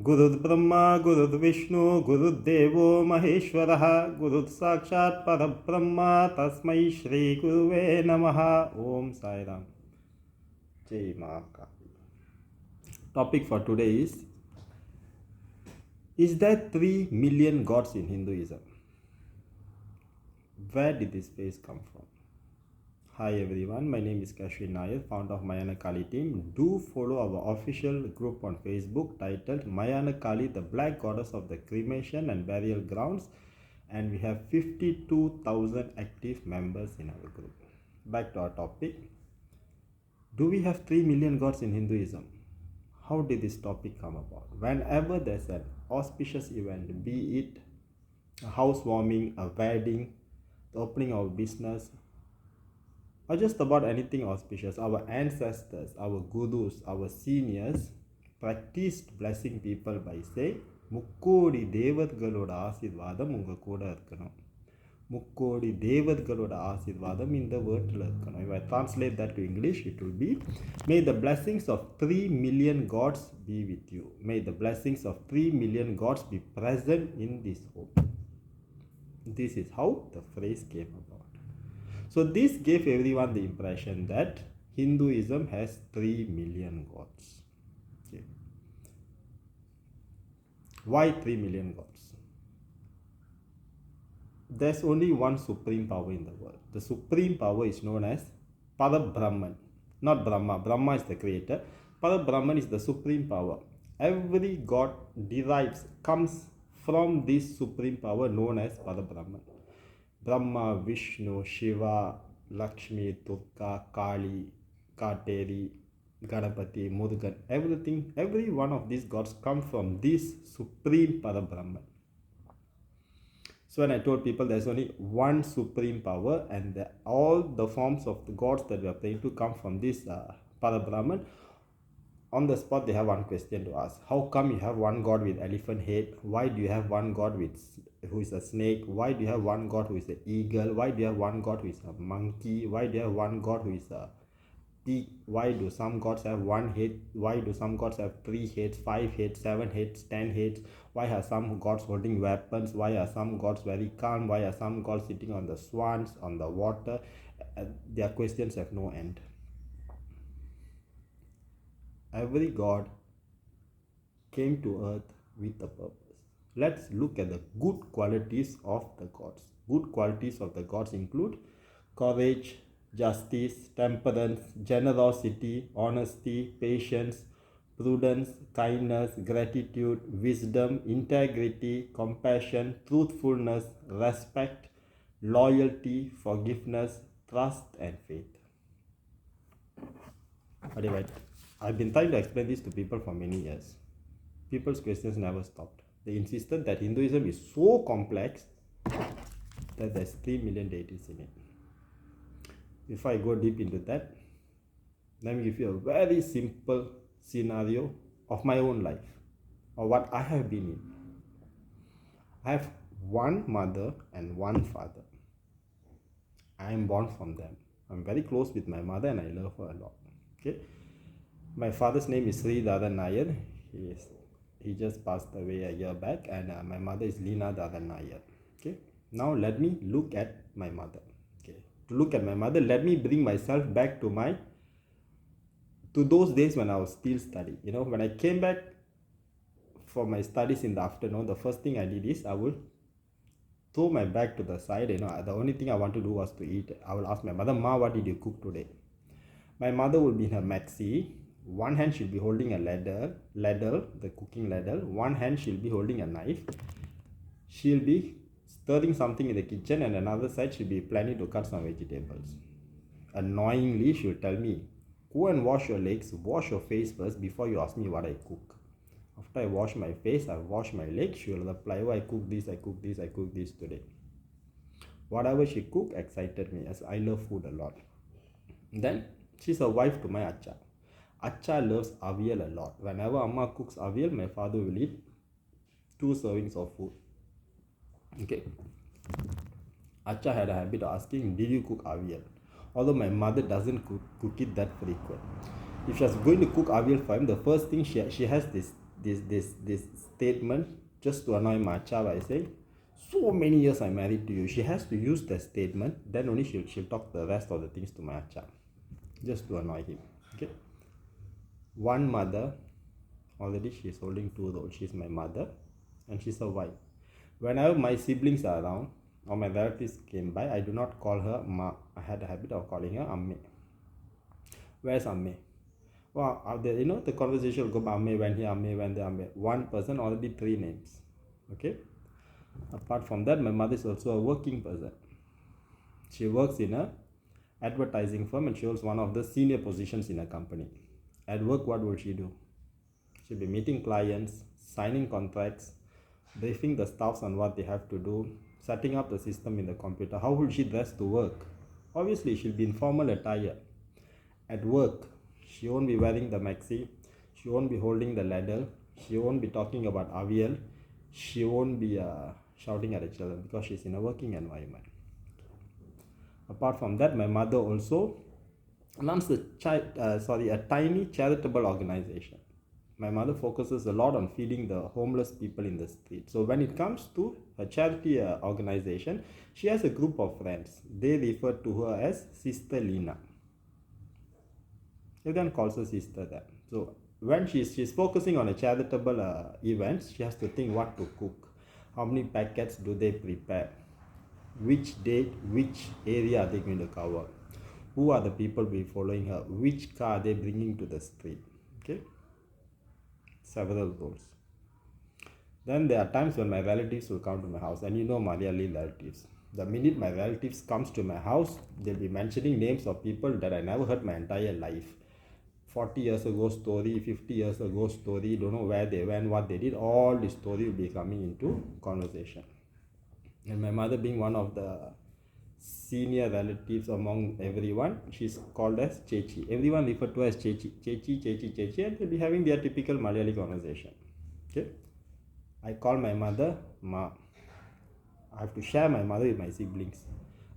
गुरुर्ब्रह्मा गुरुर्विष्णु गुरुर्देवो महेश्वरः गुरुः साक्षात् परब्रह्म तस्मै श्री गुरुवे नमः. Om Sai Ram. Jai Mahakali. Topic for today is there 3 million gods in Hinduism? Where did this phrase come from? Hi everyone, my name is Kashwin Nair, founder of Mayana Kali team. Do follow our official group on Facebook titled Mayana Kali, the Black Goddess of the Cremation and Burial Grounds, and we have 52,000 active members in our group. Back to our topic. Do we have 3 million gods in Hinduism? How did this topic come about? Whenever there's an auspicious event, be it a housewarming, a wedding, the opening of a business, or just about anything auspicious, our ancestors, our gurus, our seniors practiced blessing people by saying, முக்கோடி தேவர்களோட ஆசீர்வாதம் உங்க கூட இருக்கணும். முக்கோடி தேவர்களோட ஆசீர்வாதம் இந்த வேர்ட்ல இருக்கணும். If I translate that to English, it will be, may the blessings of 3 million gods be with you. May the blessings of 3 million gods be present in this home. This is how the phrase came about. So this gave everyone the impression that Hinduism has 3 million gods. Okay. Why 3 million gods? There's only one supreme power in the world. The supreme power is known as Parabrahman. Not Brahma. Brahma is the creator. Parabrahman is the supreme power. Every god comes from this supreme power known as Parabrahman. Brahma, Vishnu, Shiva, Lakshmi, Durga, Kali, Kateri, Ganapati, Murugan, every one of these gods come from this supreme Parabrahman. So when I told people there's only one supreme power and all the forms of the gods that we are praying to come from this Parabrahman, on the spot they have one question to ask. How come you have one god with elephant head? Why do you have one god who is a snake? Why do you have one god who is an eagle? Why do you have one god who is a monkey? Why do you have one god who is a pig? Why do some gods have one head? Why do some gods have 3 heads, 5 heads, 7 heads, 10 heads? Why are some gods holding weapons? Why are some gods very calm? Why are some gods sitting on the swans, on the water? Their questions have no end. Every god came to earth with a purpose. Let's look at the good qualities of the gods. Good qualities of the gods include courage, justice, temperance, generosity, honesty, patience, prudence, kindness, gratitude, wisdom, integrity, compassion, truthfulness, respect, loyalty, forgiveness, trust, and faith. Anyway, I've been trying to explain this to people for many years. People's questions never stopped. They insisted that Hinduism is so complex that there's 3 million deities in it. If I go deep into that, let me give you a very simple scenario of my own life or what I have been in. I have one mother and one father. I am born from them. I'm very close with my mother and I love her a lot. Okay. My father's name is Sri Dadan Nair. He just passed away a year back, and my mother is Leena Dadan Nair. Okay. Now let me look at my mother. Okay. To look at my mother, let me bring myself back to those days when I was still studying. When I came back for my studies in the afternoon, the first thing I did is I will throw my bag to the side. The only thing I want to do was to eat. I will ask my mother, Ma, what did you cook today? My mother will be in her maxi. One hand she'll be holding a ladle, the cooking ladle. One hand she'll be holding a knife. She'll be stirring something in the kitchen, and another side she'll be planning to cut some vegetables. Annoyingly, she'll tell me, go and wash your legs, wash your face first before you ask me what I cook. After I wash my face, I wash my legs, she'll reply, oh, I cook this today. Whatever she cooked excited me, as I love food a lot. Then she's a wife to my Acha. Acha loves avial a lot. Whenever Amma cooks avial, my father will eat 2 servings of food. Okay. Acha had a habit of asking, did you cook avial? Although my mother doesn't cook it that frequent. If she was going to cook avial for him, the first thing she has this statement just to annoy Macha by saying, so many years I'm married to you. She has to use that statement, then only she'll talk the rest of the things to Macha, just to annoy him. Okay. One mother, already she's holding two roles. She's my mother and she's a wife. Whenever my siblings are around or my relatives came by, I do not call her Ma. I had a habit of calling her Amme. Where's Amme? Well, the conversation will go by Amme, when here, Amme, when there, Amme. One person, already three names. Okay. Apart from that, my mother is also a working person. She works in a advertising firm and she holds one of the senior positions in a company. At work, what will she do? She'll be meeting clients, signing contracts, briefing the staffs on what they have to do, setting up the system in the computer. How will she dress to work? Obviously, she'll be in formal attire. At work, she won't be wearing the maxi, she won't be holding the ladle, she won't be talking about avial, she won't be shouting at the children because she's in a working environment. Apart from that, my mother also runs a tiny charitable organization. My mother focuses a lot on feeding the homeless people in the street. So when it comes to a charity organization, she has a group of friends. They refer to her as Sister Lina. Everyone calls her sister there. So when she's focusing on a charitable events, she has to think what to cook, how many packets do they prepare, which date, which area are they going to cover, who are the people will be following her, which car are they bringing to the street. Okay, several roles. Then there are times when my relatives will come to my house, and Malayali relatives. The minute my relatives comes to my house, they'll be mentioning names of people that I never heard my entire life. 40 years ago story, 50 years ago story, don't know where they went, what they did, all this story will be coming into conversation. And my mother being one of the senior relatives among everyone, she's called as Chechi. Everyone referred to her as Chechi, Chechi, Chechi, Chechi, and they'll be having their typical Malayali conversation. Okay, I call my mother Ma. I have to share my mother with my siblings.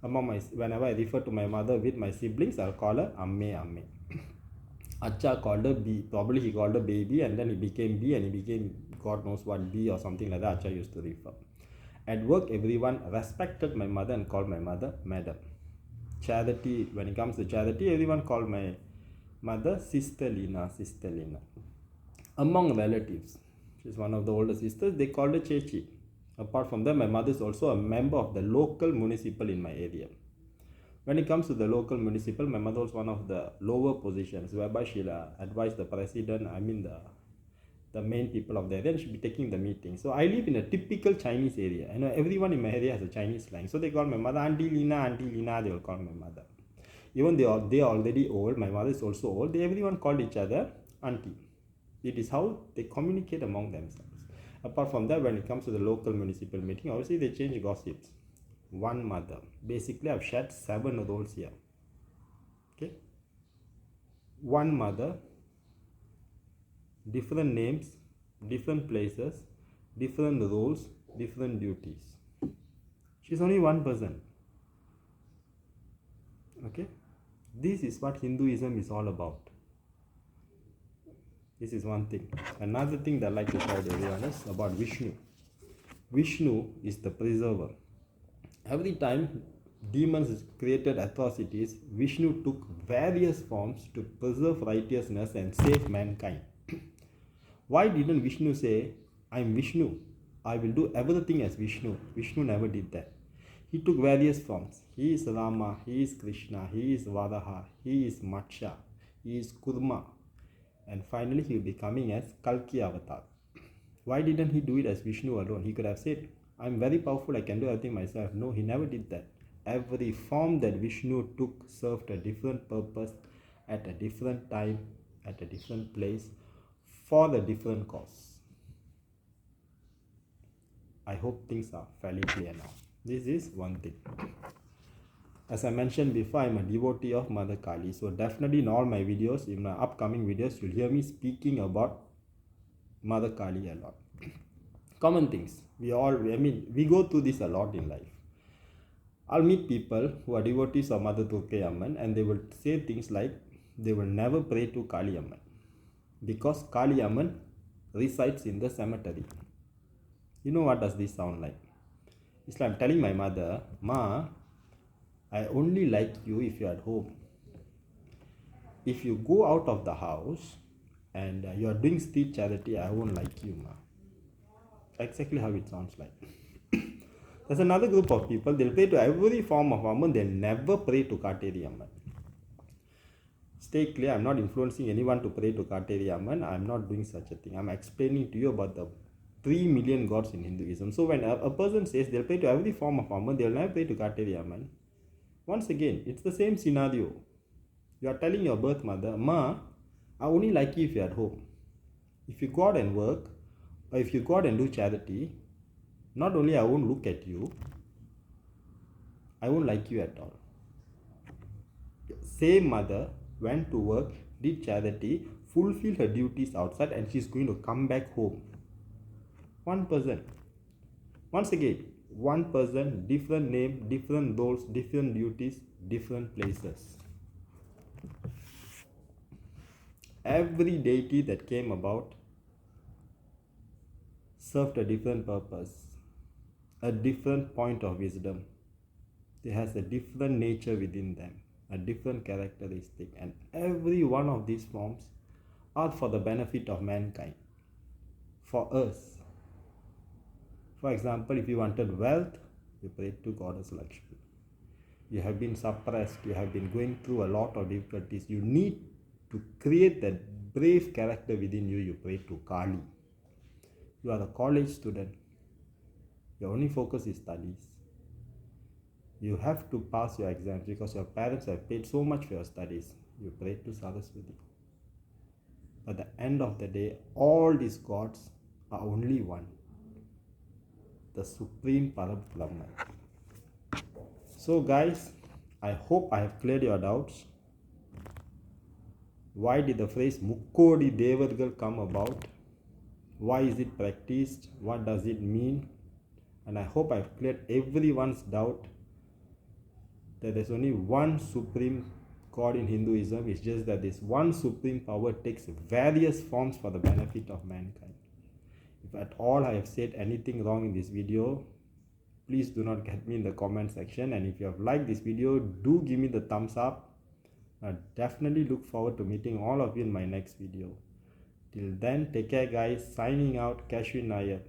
Whenever I refer to my mother with my siblings, I'll call her Amme, Amme. Acha called her B. Probably he called her baby and then he became B and he became God knows what B or something like that. Acha used to refer. At work, everyone respected my mother and called my mother Madam. Charity, when it comes to charity, everyone called my mother Sister Lina, Sister Lina. Among relatives, she's one of the older sisters, they called her Chechi. Apart from that, my mother is also a member of the local municipal in my area. When it comes to the local municipal, my mother was one of the lower positions whereby she'll advise the president, the main people of the area, and she'll be taking the meeting. So I live in a typical Chinese area. Everyone in my area has a Chinese slang. So they call my mother Auntie Lina, they will call my mother. Even they are already old, my mother is also old, everyone called each other Auntie. It is how they communicate among themselves. Apart from that, when it comes to the local municipal meeting, obviously they change gossips. One mother. Basically, I've shared 7 roles here. Okay. One mother, different names, different places, different roles, different duties. She's only one person. Okay. This is what Hinduism is all about. This is one thing. Another thing that I'd like to share with everyone is about Vishnu. Vishnu is the preserver. Every time demons created atrocities, Vishnu took various forms to preserve righteousness and save mankind. Why didn't Vishnu say, I'm Vishnu, I will do everything as Vishnu? Vishnu never did that. He took various forms. He is Rama, he is Krishna, he is Varaha, he is Matsya, he is Kurma. And finally he will be coming as Kalki Avatar. Why didn't he do it as Vishnu alone? He could have said, I'm very powerful, I can do everything myself. No, he never did that. Every form that Vishnu took served a different purpose at a different time, at a different place, for a different cause. I hope things are fairly clear now. This is one thing. As I mentioned before, I'm a devotee of Mother Kali. So definitely in all my videos, in my upcoming videos, you'll hear me speaking about Mother Kali a lot. Common things. We go through this a lot in life. I'll meet people who are devotees of Mother Durga Amman and they will say things like they will never pray to Kali Amman because Kali Amman resides in the cemetery. You know what does this sound like? It's like I'm telling my mother, Ma, I only like you if you're at home. If you go out of the house and you are doing street charity, I won't like you, Ma. Exactly how it sounds like. There's another group of people, they'll pray to every form of Amman, they'll never pray to Kateri Amman. Stay clear, I'm not influencing anyone to pray to Kateri Amman. I'm not doing such a thing. I'm explaining to you about the 3 million gods in Hinduism. So when a person says they'll pray to every form of Amman, they'll never pray to Kateri Amman. Once again, it's the same scenario. You are telling your birth mother, Ma, I only like you if you're at home. If you go out and work, or if you go out and do charity, not only I won't look at you, I won't like you at all. Same mother went to work, did charity, fulfilled her duties outside, and she's going to come back home. One person. Once again, one person, different name, different roles, different duties, different places. Every deity that came about served a different purpose, a different point of wisdom. It has a different nature within them, a different characteristic, and every one of these forms are for the benefit of mankind, for us. For example, if you wanted wealth, you prayed to Goddess Lakshmi. You have been suppressed, you have been going through a lot of difficulties, you need to create that brave character within you, you pray to Kali. You are a college student, your only focus is studies. You have to pass your exams because your parents have paid so much for your studies. You pray to Saraswati. At the end of the day, all these gods are only one, the Supreme Parabrahman. So guys, I hope I have cleared your doubts. Why did the phrase Mukkodi Devargal come about? Why is it practiced? What does it mean? And I hope I've cleared everyone's doubt that there's only one supreme God in Hinduism. It's just that this one supreme power takes various forms for the benefit of mankind. If at all I have said anything wrong in this video, please do not get me in the comment section. And if you have liked this video, do give me the thumbs up. I definitely look forward to meeting all of you in my next video. Till then, take care guys. Signing out, Kashwin Nair.